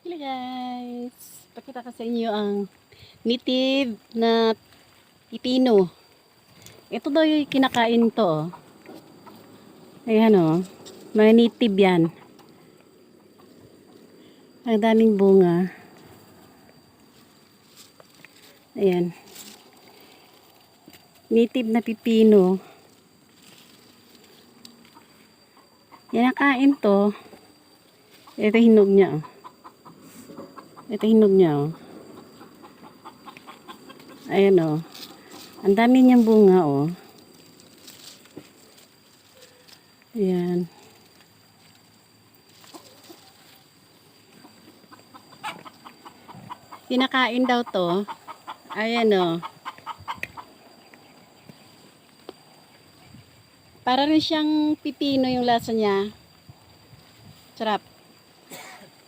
Hello guys! Pakita ko sa inyo ang native na pipino. Ito daw yung kinakain to. Ayan o. Mga native yan. Ang daming bunga. Ayan. Native na pipino. Kinakain to. Ito hinog niya o. Ito hinog niya o. Ayan o. Ang dami niyang bunga o. Ayan. Kinakain daw to. Ayan o. Para rin siyang pipino yung lasa niya. Sarap.